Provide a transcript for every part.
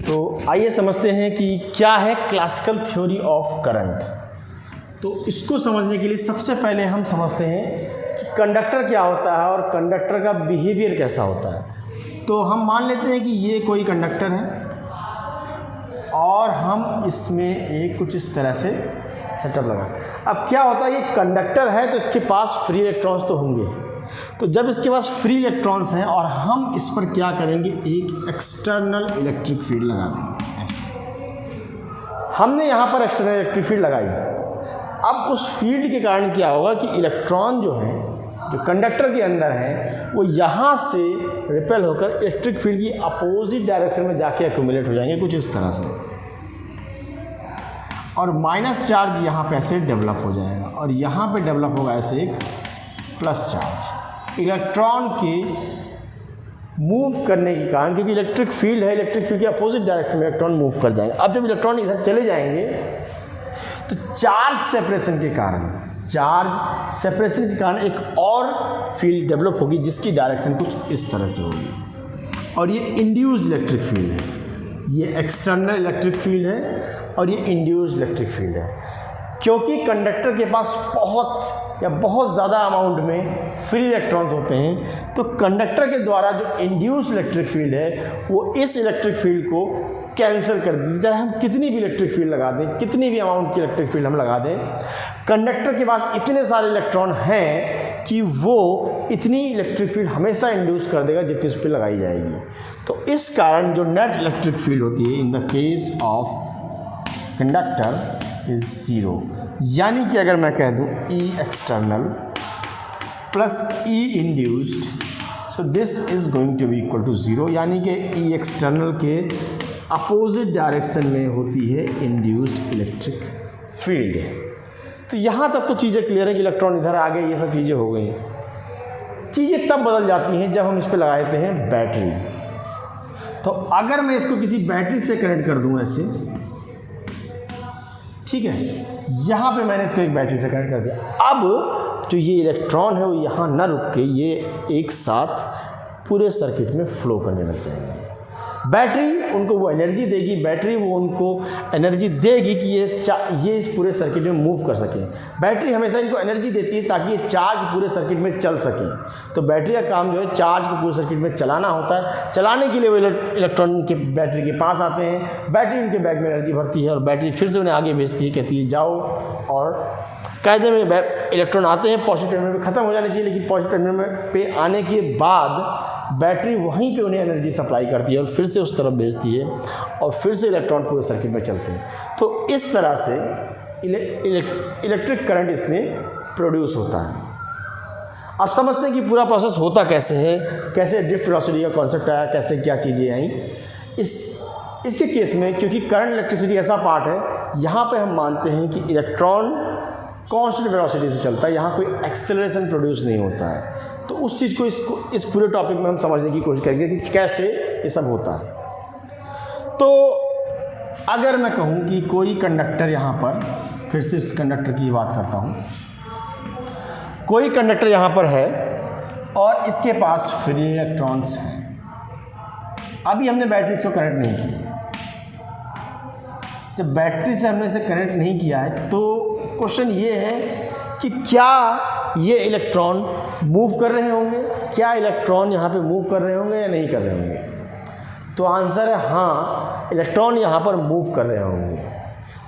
तो आइए समझते हैं कि क्या है क्लासिकल थ्योरी ऑफ करंट। तो इसको समझने के लिए सबसे पहले हम समझते हैं कि कंडक्टर क्या होता है और कंडक्टर का बिहेवियर कैसा होता है। तो हम मान लेते हैं कि ये कोई कंडक्टर है और हम इसमें एक कुछ इस तरह से सेटअप लगा। अब क्या होता है, ये कंडक्टर है तो इसके पास फ्री इलेक्ट्रॉन्स तो होंगे। तो जब इसके पास फ्री इलेक्ट्रॉन्स हैं और हम इस पर क्या करेंगे, एक एक्सटर्नल इलेक्ट्रिक फील्ड लगा देंगे। ऐसे हमने यहाँ पर एक्सटर्नल इलेक्ट्रिक फील्ड लगाई। अब उस फील्ड के कारण क्या होगा कि इलेक्ट्रॉन जो है, जो कंडक्टर के अंदर है, वो यहाँ से रिपेल होकर इलेक्ट्रिक फील्ड की अपोजिट डायरेक्शन में जाके एक्यूमुलेट हो जाएंगे कुछ इस तरह से, और माइनस चार्ज यहाँ पे ऐसे डेवलप हो जाएगा और यहाँ पे डेवलप होगा ऐसे एक प्लस चार्ज। इलेक्ट्रॉन के मूव करने के कारण, क्योंकि इलेक्ट्रिक फील्ड है, इलेक्ट्रिक फील्ड के अपोजिट डायरेक्शन में इलेक्ट्रॉन मूव कर जाएंगे। अब जब इलेक्ट्रॉन इधर चले जाएंगे तो चार्ज सेपरेशन के कारण एक और फील्ड डेवलप होगी जिसकी डायरेक्शन कुछ इस तरह से होगी, और ये इंड्यूस्ड इलेक्ट्रिक फील्ड है। ये एक्सटर्नल इलेक्ट्रिक फील्ड है और ये इंड्यूस्ड इलेक्ट्रिक फील्ड है। क्योंकि कंडक्टर के पास बहुत ज़्यादा अमाउंट में फ्री इलेक्ट्रॉन्स होते हैं, तो कंडक्टर के द्वारा जो इंड्यूस्ड इलेक्ट्रिक फील्ड है वो इस इलेक्ट्रिक फील्ड को कैंसिल कर देती है। चाहे हम कितनी भी इलेक्ट्रिक फील्ड लगा दें, कितनी भी अमाउंट की इलेक्ट्रिक फील्ड हम लगा दें, कंडक्टर के पास इतने सारे इलेक्ट्रॉन हैं कि वो इतनी इलेक्ट्रिक फील्ड हमेशा इंड्यूस कर देगा जितनी उस पर लगाई जाएगी। तो इस कारण जो नेट इलेक्ट्रिक फील्ड होती है in the case of conductor is zero. यानी कि अगर मैं कह दूं E external plus E induced, so this is going to be equal to zero. यानी कि E एक्सटर्नल के अपोजिट डायरेक्शन में होती है इंड्यूस्ड इलेक्ट्रिक फील्ड। तो यहाँ तक तो चीज़ें क्लियर है कि इलेक्ट्रॉन इधर आ गए, ये सब चीज़ें हो गई। चीज़ें तब बदल जाती हैं जब हम इस पर लगा देते हैं बैटरी। तो अगर मैं इसको किसी बैटरी से कनेक्ट कर दूँ ऐसे, ठीक है, यहाँ पे मैंने इसको एक बैटरी से कनेक्ट कर दिया। अब जो ये इलेक्ट्रॉन है वो यहाँ ना रुक के ये एक साथ पूरे सर्किट में फ्लो करने लग जाएंगे। बैटरी उनको वो एनर्जी देगी, बैटरी वो उनको एनर्जी देगी कि ये इस पूरे सर्किट में मूव कर सकें। बैटरी हमेशा इनको एनर्जी देती है ताकि ये चार्ज पूरे सर्किट में चल सके। तो बैटरी का काम जो है चार्ज को पूरे सर्किट में चलाना होता है। चलाने के लिए वो इलेक्ट्रॉन के बैटरी के पास आते हैं, बैटरी उनके बैग में एनर्जी भरती है और बैटरी फिर से उन्हें आगे भेजती है, कहती है जाओ। और कायदे में इलेक्ट्रॉन आते हैं, पॉजिटिव टर्मिनल पे ख़त्म हो जाने चाहिए, लेकिन पॉजिटिव टर्मिनल पे आने के बाद बैटरी वहीं पे उन्हें एनर्जी सप्लाई करती है और फिर से उस तरफ भेजती है और फिर से इलेक्ट्रॉन पूरे सर्किट में चलते हैं। तो इस तरह से इलेक्ट्रिक करंट इसमें प्रोड्यूस होता है। अब समझते हैं कि पूरा प्रोसेस होता कैसे है, कैसे ड्रिफ्ट वेलोसिटी का कॉन्सेप्ट आया, कैसे क्या चीज़ें आई। इसके केस में क्योंकि करंट इलेक्ट्रिसिटी ऐसा पार्ट है, यहाँ पे हम मानते हैं कि इलेक्ट्रॉन कांस्टेंट वेलोसिटी से चलता है, यहाँ कोई एक्सेलरेशन प्रोड्यूस नहीं होता है। तो उस चीज़ को इस पूरे टॉपिक में हम समझने की कोशिश करेंगे कि कैसे ये सब होता है। तो अगर मैं कहूँ कि कोई कंडक्टर यहाँ पर, फिर से इस कंडक्टर की बात करता हूँ, कोई कंडक्टर यहाँ पर है और इसके पास फ्री इलेक्ट्रॉन्स हैं। अभी हमने बैटरी से कनेक्ट नहीं किया। जब बैटरी से हमने इसे कनेक्ट नहीं किया है तो क्वेश्चन ये है कि क्या ये इलेक्ट्रॉन मूव कर रहे होंगे, क्या इलेक्ट्रॉन यहाँ पे मूव कर रहे होंगे या नहीं कर रहे होंगे। तो आंसर है हाँ, इलेक्ट्रॉन यहाँ पर मूव कर रहे होंगे।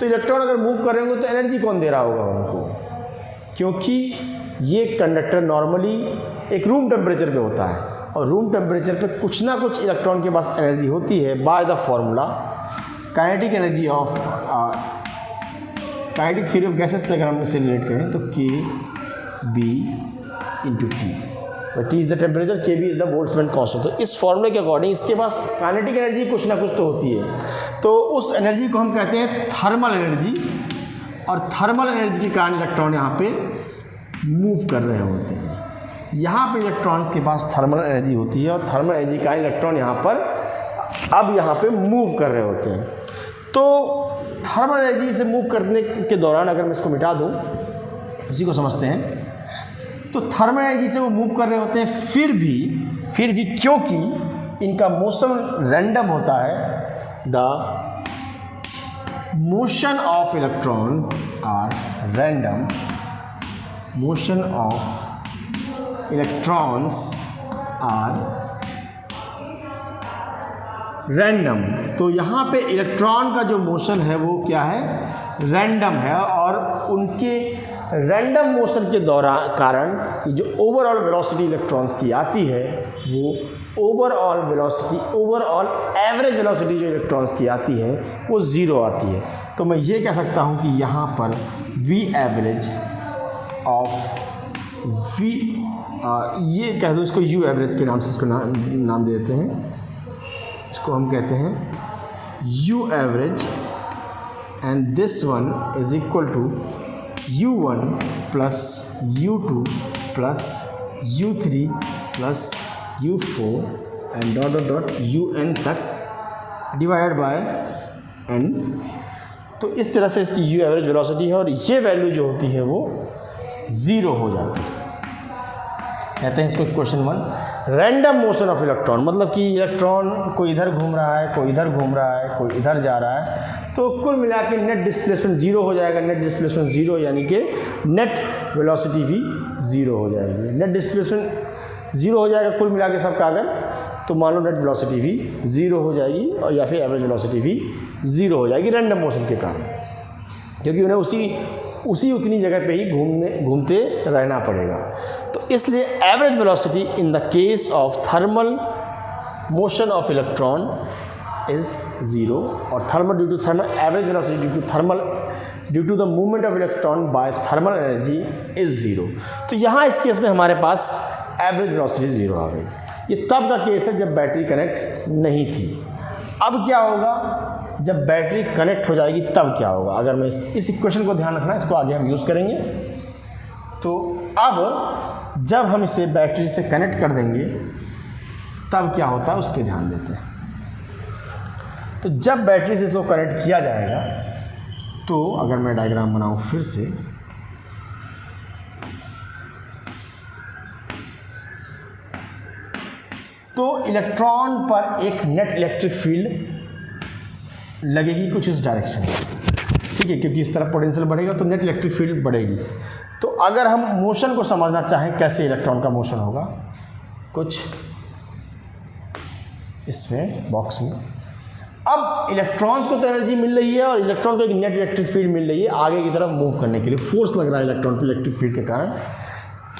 तो इलेक्ट्रॉन अगर मूव कर रहे होंगे तो एनर्जी कौन दे रहा होगा उनको, क्योंकि ये कंडक्टर नॉर्मली एक रूम टेम्परेचर पे होता है और रूम टेम्परेचर पे कुछ ना कुछ इलेक्ट्रॉन के पास एनर्जी होती है by the formula kinetic energy of kinetic theory of gases से अगर हम इसे रिलेट करें तो KB × T, T is the temperature, KB is the Boltzmann constant. तो इस फॉर्मूले के अकॉर्डिंग इसके पास काइनेटिक एनर्जी कुछ ना कुछ तो होती है। तो उस एनर्जी को हम कहते हैं थर्मल एनर्जी, और थर्मल एनर्जी के कारण इलेक्ट्रॉन यहाँ पे मूव कर रहे होते हैं। यहाँ पे इलेक्ट्रॉन्स के पास थर्मल एनर्जी होती है और थर्मल एनर्जी का इलेक्ट्रॉन यहाँ पे मूव कर रहे होते हैं। तो थर्मल एनर्जी से मूव करने के दौरान अगर मैं इसको मिटा दूँ, उसी को समझते हैं, तो थर्मल एनर्जी से वो मूव कर रहे होते हैं। फिर भी क्योंकि इनका मोशन रैंडम होता है the motion of electron are random, motion of electrons are random। तो यहाँ पे इलेक्ट्रॉन का जो मोशन है वो क्या है, रैंडम है, और उनके रैंडम मोशन के दौरान कारण ये जो ओवरऑल वेलोसिटी इलेक्ट्रॉन्स की आती है वो overall velocity, overall average velocity जो इलेक्ट्रॉन्स की आती है वो ज़ीरो आती है। तो मैं ये कह सकता हूँ कि यहाँ पर वी एवरेज ऑफ वी, ये कह दो इसको यू एवरेज के नाम से इसको नाम दे देते हैं, इसको हम कहते हैं u average, and this one is equal to u1 plus u2 plus u3 plus u4 and dot dot dot un तक डिवाइड बाय n। तो इस तरह से इसकी u एवरेज वेलोसिटी है, और ये वैल्यू जो होती है वो ज़ीरो हो जाती है। कहते हैं इसको question 1 random motion of electron, मतलब कि इलेक्ट्रॉन कोई इधर घूम रहा है, कोई इधर घूम रहा है, कोई इधर जा रहा है, तो कुल मिला के नेट डिस्प्लेसमेंट ज़ीरो हो जाएगा। नेट डिस्प्लेसमेंट ज़ीरो यानी कि नेट वेलोसिटी भी ज़ीरो हो जाएगी। नेट डिस्प्लेसमेंट ज़ीरो हो जाएगा कुल मिला के सबका, अगर तो मान लो नेट वेलोसिटी भी ज़ीरो हो जाएगी, और या फिर एवरेज वेलोसिटी भी ज़ीरो हो जाएगी रैंडम मोशन के कारण, क्योंकि उन्हें उसी उतनी जगह पे ही घूमते रहना पड़ेगा। तो इसलिए average velocity in the case of thermal motion of electron is zero, और thermal due to thermal average velocity due to thermal due to the movement of electron by thermal energy is zero. तो यहाँ इस case में हमारे पास average velocity zero आ गई। ये तब का केस है जब बैटरी कनेक्ट नहीं थी। अब क्या होगा, जब बैटरी कनेक्ट हो जाएगी तब क्या होगा। अगर मैं इस इक्वेशन को ध्यान रखना, इसको आगे हम यूज़ करेंगे। तो अब जब हम इसे बैटरी से कनेक्ट कर देंगे तब क्या होता है उस पर ध्यान देते हैं। तो जब बैटरी से इसको कनेक्ट किया जाएगा, तो अगर मैं डायग्राम बनाऊं फिर से, तो इलेक्ट्रॉन पर एक नेट इलेक्ट्रिक फील्ड लगेगी कुछ इस डायरेक्शन में, ठीक है, क्योंकि इस तरफ पोटेंशियल बढ़ेगा तो नेट इलेक्ट्रिक फील्ड बढ़ेगी। तो अगर हम मोशन को समझना चाहें कैसे इलेक्ट्रॉन का मोशन होगा, कुछ इसमें बॉक्स में, अब इलेक्ट्रॉन्स को तो एनर्जी मिल रही है और इलेक्ट्रॉन को एक नेट इलेक्ट्रिक फील्ड मिल रही है आगे की तरफ मूव करने के लिए। फोर्स लग रहा है इलेक्ट्रॉन पर इलेक्ट्रिक फील्ड के कारण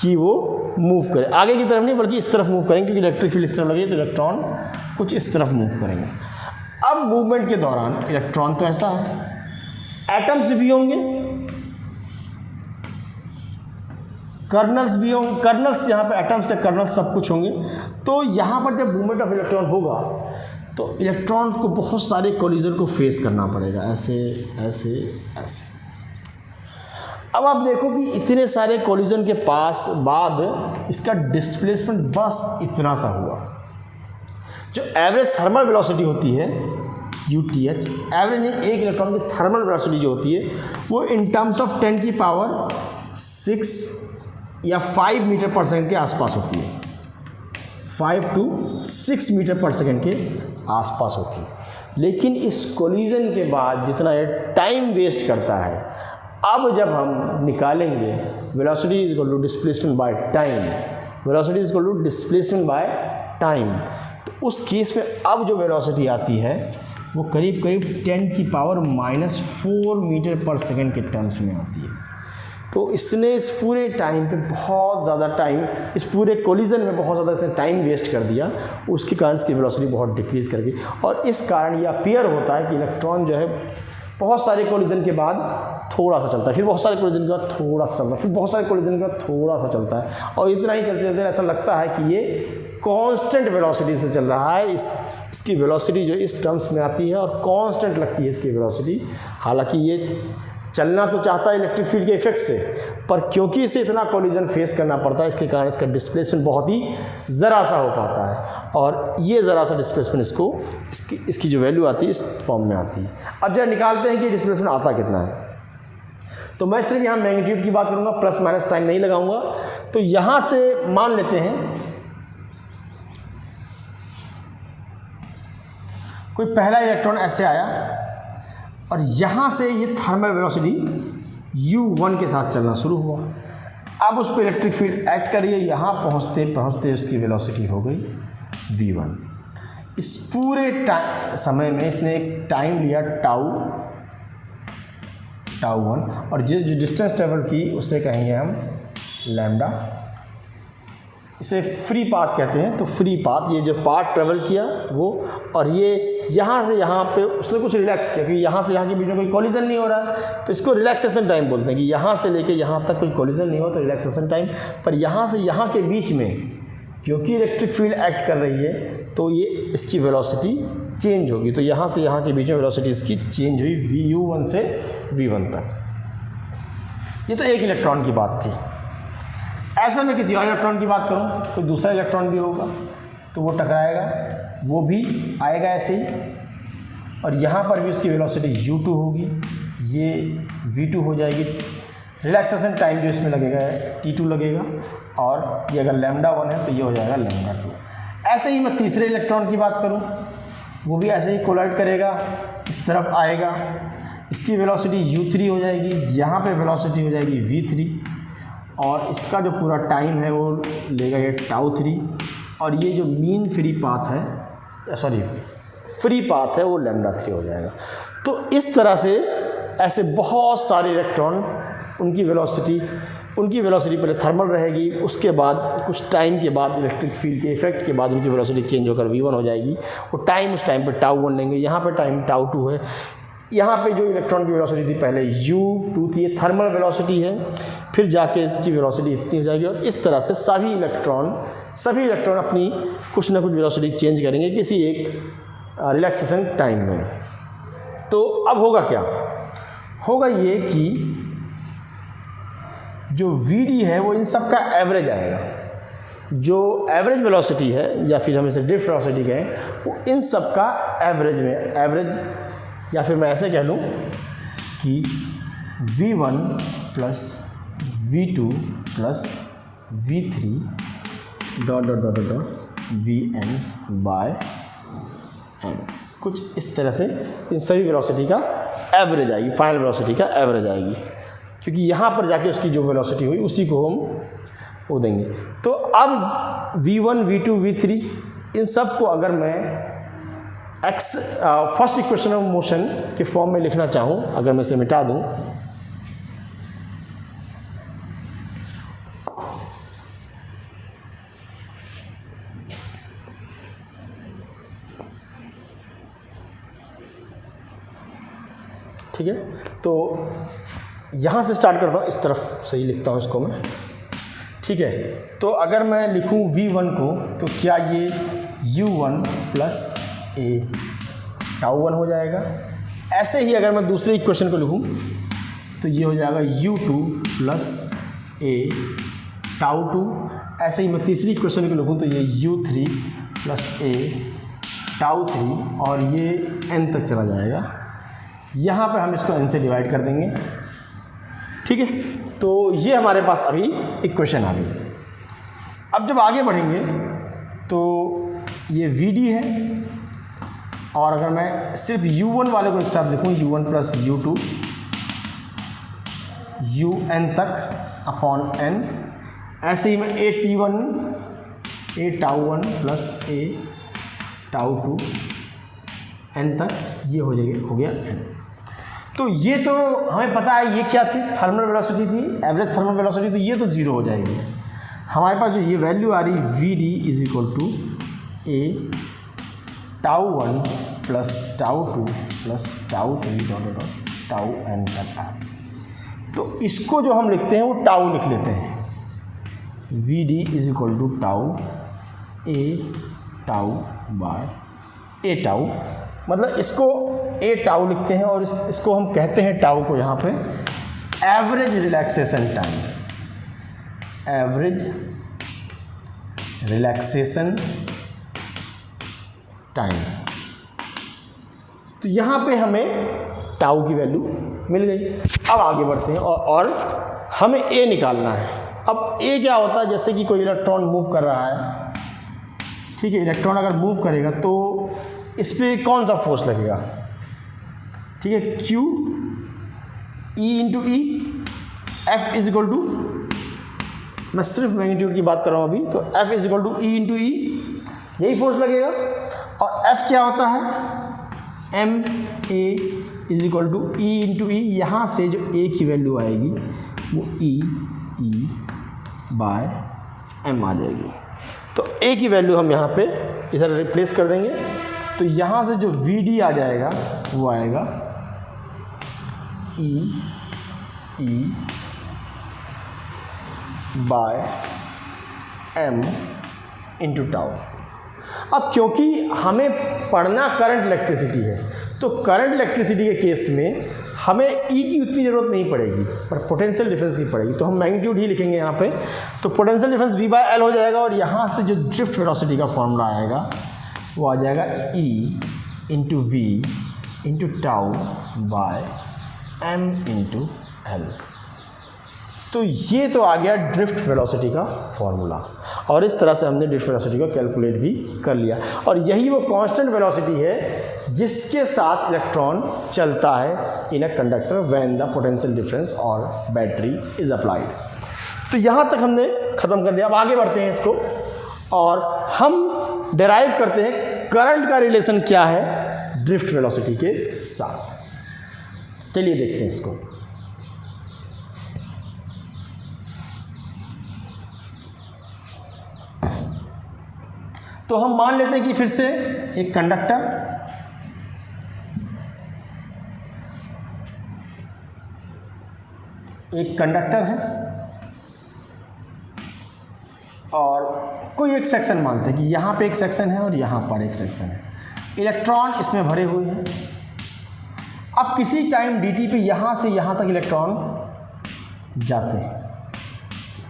कि वो मूव करे, आगे की तरफ नहीं बल्कि इस तरफ मूव करेंगे, क्योंकि इलेक्ट्रिक फील्ड इस तरफ लगी तो इलेक्ट्रॉन कुछ इस तरफ मूव करेंगे। अब मूवमेंट के दौरान इलेक्ट्रॉन तो ऐसा है, एटम्स भी होंगे, कर्नल्स भी होंगे, कर्नल्स यहाँ पे एटम्स से कर्नल्स सब कुछ होंगे। तो यहाँ पर जब मूवमेंट ऑफ इलेक्ट्रॉन होगा तो इलेक्ट्रॉन को बहुत सारे कोलिजन को फेस करना पड़ेगा, ऐसे ऐसे ऐसे। अब आप देखो कि इतने सारे कोलिजन के पास बाद इसका डिस्प्लेसमेंट बस इतना सा हुआ। जो एवरेज थर्मल वेलोसिटी होती है UTH, एवरेज एक इलेक्ट्रॉन की थर्मल वेलोसिटी जो होती है वो इन टर्म्स ऑफ 10 की पावर 6 या 5 मीटर पर सेकंड के आसपास होती है, 5 to 6 मीटर पर सेकंड के आसपास होती है। लेकिन इस कोलिजन के बाद जितना ये टाइम वेस्ट करता है, अब जब हम निकालेंगे velocity is equal to displacement by time, velocity is equal to displacement by time, तो उस केस में अब जो वेलोसिटी आती है वो करीब करीब 10 की पावर -4 मीटर पर सेकंड के टर्म्स में आती है। तो इसने इस पूरे टाइम पे बहुत ज़्यादा टाइम, इस पूरे कोलिजन में बहुत ज़्यादा इसने टाइम वेस्ट कर दिया, उसके कारण इसकी वेलोसिटी बहुत डिक्रीज़ कर गई। और इस कारण यह अपीयर होता है कि इलेक्ट्रॉन जो है बहुत सारे कोलिजन के बाद थोड़ा सा चलता है, फिर बहुत सारे कोलिजन के बाद थोड़ा सा चलता है, फिर बहुत सारे कोलिजन के बाद थोड़ा सा चलता है, और इतना ही चलते चलते ऐसा लगता है कि ये कांस्टेंट वेलोसिटी से चल रहा है। इसकी वेलोसिटी जो इस टर्म्स में आती है और कांस्टेंट लगती है इसकी वेलोसिटी। हालांकि ये चलना तो चाहता है इलेक्ट्रिक फील्ड के इफेक्ट से, पर क्योंकि इसे इतना कोलिजन फेस करना पड़ता है इसके कारण इसका डिस्प्लेसमेंट बहुत ही ज़रा सा हो पाता है, और ये ज़रा सा डिस्प्लेसमेंट इसकी जो वैल्यू आती है इस फॉर्म में आती है। अब जब निकालते हैं कि डिस्प्लेसमेंट आता कितना है, तो मैं सिर्फ यहाँ मैग्नीट्यूड की बात करूँगा, प्लस माइनस साइन नहीं लगाऊंगा। तो यहाँ से मान लेते हैं, कोई पहला इलेक्ट्रॉन ऐसे आया और यहाँ से ये थर्मल वेलोसिटी u1 के साथ चलना शुरू हुआ। अब उस पर इलेक्ट्रिक फील्ड एक्ट करिए, यहाँ पहुँचते पहुँचते उसकी वेलोसिटी हो गई v1। इस पूरे समय में इसने एक टाइम लिया टाउ1, और जो डिस्टेंस ट्रेवल की उसे कहेंगे हम लैम्डा। इसे फ्री पाथ कहते हैं। तो फ्री पाथ, ये जो पाथ ट्रेवल किया वो, और ये यहाँ से यहाँ पे उसने कुछ रिलैक्स किया, क्योंकि यहाँ से यहाँ के बीच में कोई कोलिजन नहीं हो रहा है, तो इसको रिलैक्सेशन टाइम बोलते हैं कि यहाँ से लेके यहाँ तक कोई कोलिजन नहीं हो तो रिलैक्सेशन टाइम। पर यहाँ से यहाँ के बीच में क्योंकि इलेक्ट्रिक फील्ड एक्ट कर रही है तो ये इसकी वेलोसिटी चेंज होगी। तो यहाँ से यहाँ के बीच में वेलोसिटी इसकी चेंज हुई u1 से v1 तक। ये तो एक इलेक्ट्रॉन की बात थी। ऐसे में किसी और इलेक्ट्रॉन की बात करूँ, कोई दूसरा इलेक्ट्रॉन भी होगा तो वो टकराएगा, वो भी आएगा ऐसे ही, और यहाँ पर भी उसकी वेलोसिटी u2 होगी, ये v2 हो जाएगी। रिलैक्सेशन टाइम जो इसमें लगेगा t2 लगेगा, और ये अगर λ1 है तो ये हो जाएगा λ2। ऐसे ही मैं तीसरे इलेक्ट्रॉन की बात करूँ, वो भी ऐसे ही कोलाइड करेगा, इस तरफ आएगा, इसकी वेलोसिटी u3 हो जाएगी, यहाँ पे वेलोसिटी हो जाएगी v3, और इसका जो पूरा टाइम है वो लेगा ये टाउ3, और ये जो मीन फ्री पाथ है, सॉरी फ्री पाथ है, वो λ3 हो जाएगा। तो इस तरह से ऐसे बहुत सारे इलेक्ट्रॉन उनकी वेलोसिटी पहले थर्मल रहेगी, उसके बाद कुछ टाइम के बाद इलेक्ट्रिक फील्ड के इफेक्ट के बाद उनकी वेलोसिटी चेंज होकर v1 हो जाएगी। वो टाइम उस टाइम पे टाउ1 लेंगे, यहाँ पे टाइम टाउ2 है। यहाँ पे जो इलेक्ट्रॉन की वेलोसिटी थी पहले u2 थी, ये थर्मल वेलोसिटी है, फिर जाके इसकी वेलोसिटी इतनी हो जाएगी, और इस तरह से सभी इलेक्ट्रॉन अपनी कुछ ना कुछ वेलोसिटी चेंज करेंगे किसी एक रिलैक्सेशन टाइम में। तो अब होगा क्या? होगा ये कि जो Vd है वो इन सब का एवरेज आएगा। जो एवरेज वेलोसिटी है, या फिर हम इसे ड्रिफ्ट वेलोसिटी कहें, वो इन सब का एवरेज, या फिर मैं ऐसे कह लूँ कि v1 plus v2 plus v3 dot vn by n, कुछ इस तरह से इन सभी वेलोसिटी का एवरेज आएगी, फाइनल वेलोसिटी का एवरेज आएगी, क्योंकि यहाँ पर जाके उसकी जो वेलोसिटी हुई उसी को हम वो देंगे। तो अब v1 v2 v3 इन सब को अगर मैं फर्स्ट इक्वेशन ऑफ मोशन के फॉर्म में लिखना चाहूँ, अगर मैं इसे मिटा दूँ, ठीक है, तो यहाँ से स्टार्ट करता हूँ, इस तरफ से ही लिखता हूँ इसको मैं, ठीक है। तो अगर मैं लिखूँ v1 को, तो क्या ये u1 प्लस a टाउ1 हो जाएगा। ऐसे ही अगर मैं दूसरे इक्वेशन को लिखूँ तो ये हो जाएगा u2 प्लस a टाउ2। ऐसे ही मैं तीसरी इक्वेशन को लिखूँ तो ये u3 प्लस a टाउ3, और ये n तक चला जाएगा। यहाँ पे हम इसको n से डिवाइड कर देंगे, ठीक है। तो ये हमारे पास अभी इक्वेशन आ गई। अब जब आगे बढ़ेंगे तो ये Vd है, और अगर मैं सिर्फ u1 वाले को एक साथ लिखूँ, u1 प्लस u2 un तक अपॉन n, ऐसे ही मैं a tau plus a टाउ2 n तक, ये हो गया n। तो ये तो हमें पता है ये क्या थी, थर्मल वेलोसिटी थी, एवरेज थर्मल वेलोसिटी, तो ये तो जीरो हो जाएगी। हमारे पास जो ये वैल्यू आ रही Vd is equal to a tau plus tau plus tau dot tau n तक आ। तो इसको जो हम लिखते हैं वो टाउ लिख लेते हैं, Vd is equal to tau a tau by a tau, मतलब इसको a टाउ लिखते हैं, और इसको हम कहते हैं टाउ को यहाँ पे average relaxation time, average relaxation time. तो यहाँ पे हमें टाउ की वैल्यू मिल गई। अब आगे बढ़ते हैं और हमें a निकालना है। अब a क्या होता है, जैसे कि कोई इलेक्ट्रॉन मूव कर रहा है, ठीक है, इलेक्ट्रॉन अगर मूव करेगा तो इस पर कौन सा फोर्स लगेगा, ठीक है, Q E into E, F is equal to, मैं सिर्फ मैग्नीट्यूड की बात कर रहा हूँ अभी, तो F is equal to e into e, यही फोर्स लगेगा। और F क्या होता है, m a is equal to e into e, यहाँ से जो ए की वैल्यू आएगी वो ई बाय एम आ जाएगी। तो ए की वैल्यू हम यहाँ पे इधर रिप्लेस कर देंगे, तो यहाँ से जो वी डी आ जाएगा वो आएगा E by M into tau. अब क्योंकि हमें पढ़ना करंट इलेक्ट्रिसिटी है, तो करंट इलेक्ट्रिसिटी के केस में हमें ई की उतनी ज़रूरत नहीं पड़ेगी, पर पोटेंशियल डिफरेंस ही पड़ेगी, तो हम मैग्नीट्यूड ही लिखेंगे यहाँ पे। तो potential difference V by L हो जाएगा, और यहाँ से जो ड्रिफ्ट वेलोसिटी का फॉर्मूला आएगा वो आ जाएगा E into V into tau by M into L. तो ये तो आ गया ड्रिफ्ट वेलोसिटी का फॉर्मूला, और इस तरह से हमने ड्रिफ्ट वेलोसिटी को कैलकुलेट भी कर लिया। और यही वो कांस्टेंट वेलोसिटी है जिसके साथ इलेक्ट्रॉन चलता है in a conductor when the potential difference और बैटरी इज अप्लाइड। तो यहाँ तक हमने ख़त्म कर दिया। अब आगे बढ़ते हैं इसको, और हम डिराइव करते हैं करंट का रिलेशन क्या है ड्रिफ्ट वेलोसिटी के साथ। चलिए देखते हैं इसको। तो हम मान लेते हैं कि फिर से एक कंडक्टर है और कोई एक सेक्शन मानते हैं कि यहाँ पे एक सेक्शन है और यहाँ पर एक सेक्शन है, इलेक्ट्रॉन इसमें भरे हुए हैं। अब किसी टाइम dt पे यहाँ से यहाँ तक इलेक्ट्रॉन जाते हैं,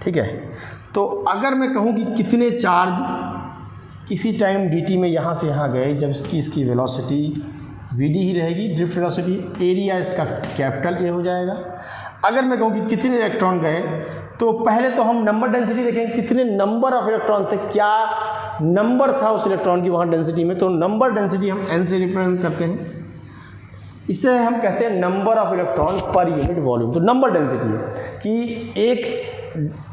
ठीक है। तो अगर मैं कहूँ कि कितने चार्ज किसी टाइम dt में यहाँ से यहाँ गए, जब इसकी वेलोसिटी vd ही रहेगी, ड्रिफ्ट वेलोसिटी, एरिया इसका कैपिटल A हो जाएगा। अगर मैं कहूँ कि कितने इलेक्ट्रॉन गए, तो पहले तो हम नंबर डेंसिटी देखेंगे, कितने नंबर ऑफ इलेक्ट्रॉन थे, क्या नंबर था उस इलेक्ट्रॉन की वहाँ डेंसिटी में। तो नंबर डेंसिटी हम n से रिप्रेजेंट करते हैं, इसे हम कहते हैं number of electron per unit volume. तो नंबर डेंसिटी है कि एक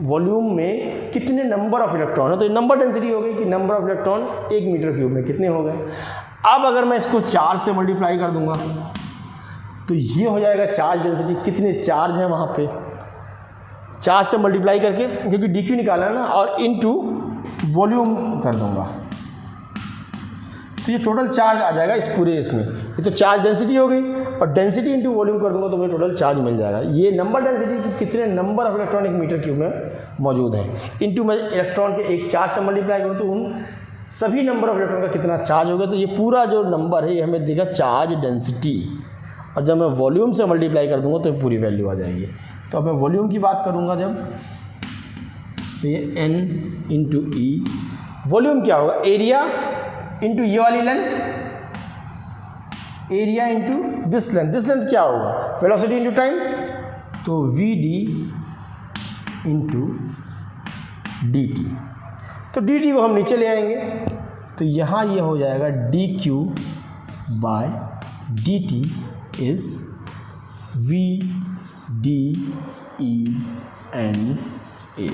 वॉल्यूम में कितने नंबर ऑफ इलेक्ट्रॉन है, तो नंबर डेंसिटी हो गई कि number of electron 1 metre cube में कितने हो गए। अब अगर मैं इसको चार्ज से मल्टीप्लाई कर दूंगा तो ये हो जाएगा चार्ज डेंसिटी, कितने चार्ज हैं वहाँ पे, चार्ज से मल्टीप्लाई करके, क्योंकि डी क्यू निकालना है ना, और इनटू वॉल्यूम कर दूंगा, तो ये टोटल चार्ज आ जाएगा इस पूरे इसमें। ये तो चार्ज डेंसिटी हो गई, और डेंसिटी इंटू वॉल्यूम कर दूंगा तो मुझे टोटल चार्ज मिल जाएगा। ये नंबर डेंसिटी कि कितने number of electron 1 metre cube में मौजूद हैं, इनटू मैं इलेक्ट्रॉन के एक चार्ज से मल्टीप्लाई करूँ तो उन सभी नंबर ऑफ इलेक्ट्रॉन का कितना चार्ज होगा। तो ये पूरा जो नंबर है ये हमें देगा चार्ज डेंसिटी, और जब मैं वॉल्यूम से मल्टीप्लाई कर दूँगा तो पूरी वैल्यू आ जाएगी। तो अब मैं वॉल्यूम की बात करूँगा जब, तो ये n इंटू ई, वॉल्यूम क्या होगा, एरिया इंटू ये वाली length, area into this length क्या होगा, वेलोसिटी इंटू टाइम, तो V D into D T. तो डी टी को हम नीचे ले आएंगे, तो यहाँ ये हो जाएगा D Q by D T is V D E N A.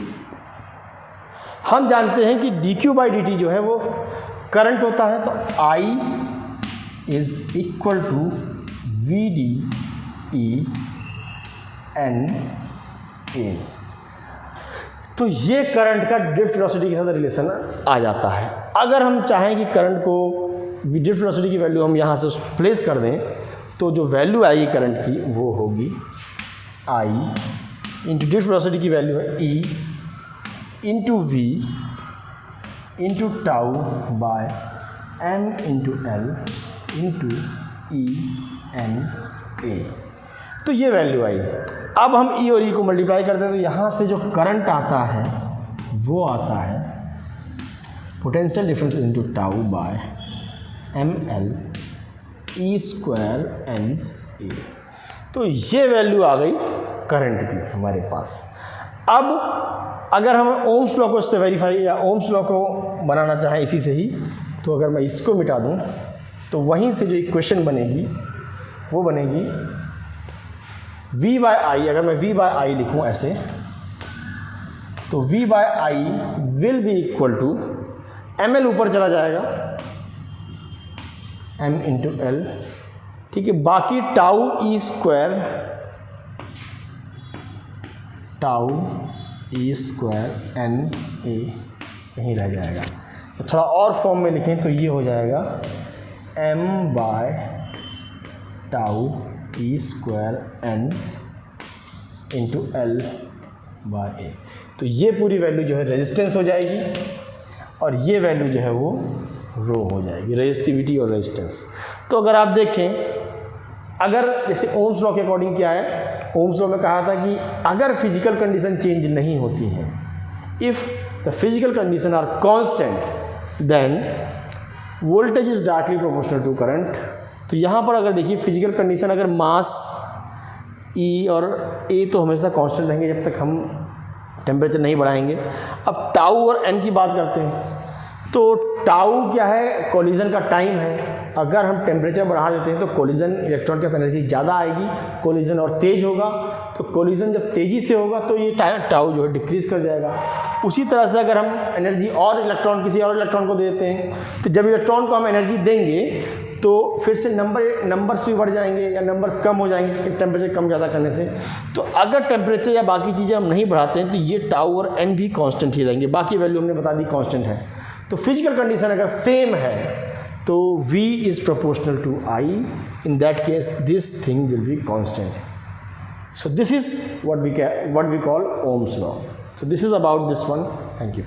हम जानते हैं कि D Q by D T जो है वो करंट होता है, तो I is equal to V D E N A. तो ये करंट का ड्रिफ्ट वेलोसिटी के साथ रिलेशन आ जाता है। अगर हम चाहें कि करंट को ड्रिफ्ट वेलोसिटी की वैल्यू हम यहाँ से प्लेस कर दें, तो जो वैल्यू आएगी करंट की वो होगी I इंटू ड्रिफ्ट वेलोसिटी की वैल्यू है E into V into tau by M into L into E N A. तो ये वैल्यू आई। अब हम ई और ई को मल्टीप्लाई करते हैं, तो यहाँ से जो करंट आता है वो आता है potential difference into tau by M L E square N A. तो ये वैल्यू आ गई करंट की हमारे पास। अब अगर हम ओम्स लॉ को इससे वेरीफाई या ओम्स लॉ को बनाना चाहें इसी से ही, तो अगर मैं इसको मिटा दूं तो वहीं से जो इक्वेशन बनेगी वो बनेगी v बाय आई, अगर मैं v बाय आई लिखूँ ऐसे, तो v by I will be equal to ml ऊपर चला जाएगा m इंटू एल, ठीक है, बाकी tau E square N A यहीं रह जाएगा। तो थोड़ा और फॉर्म में लिखें तो ये हो जाएगा m by tau E square n into l by A. तो ये पूरी वैल्यू जो है रेजिस्टेंस हो जाएगी और ये वैल्यू जो है वो रो हो जाएगी, रेजिस्टिविटी और रेजिस्टेंस। तो अगर आप देखें, अगर जैसे ओम्स लॉ के अकॉर्डिंग क्या है, ओम्स लॉ में कहा था कि अगर फिजिकल कंडीशन चेंज नहीं होती हैं, if the physical condition are constant then voltage is directly proportional to current. तो यहाँ पर अगर देखिए फिजिकल कंडीशन, अगर मास ई और ए तो हमेशा कांस्टेंट रहेंगे जब तक हम टेम्परेचर नहीं बढ़ाएंगे। अब टाउ और एन की बात करते हैं, तो टाउ क्या है, कोलिजन का टाइम है। अगर हम टेम्परेचर बढ़ा देते हैं तो कोलिजन इलेक्ट्रॉन के पास एनर्जी ज़्यादा आएगी, कोलिजन और तेज होगा। तो कोलिजन जब तेज़ी से होगा तो ये टाउ जो है डिक्रीज़ कर जाएगा। उसी तरह से अगर हम एनर्जी और इलेक्ट्रॉन किसी और इलेक्ट्रॉन को दे देते हैं, तो जब इलेक्ट्रॉन को हम एनर्जी देंगे तो फिर से नंबर्स भी बढ़ जाएंगे या नंबर्स कम हो जाएंगे टेम्परेचर कम ज़्यादा करने से। तो अगर टेम्परेचर या बाकी चीज़ें हम नहीं बढ़ाते हैं तो ये टाउ और एन भी कांस्टेंट ही रहेंगे, बाकी वैल्यू हमने बता दी कांस्टेंट है। तो फिजिकल कंडीशन अगर सेम है तो V is proportional to I, in that case this thing will be constant. So this is what we call Ohm's law. So this is about this one. Thank you.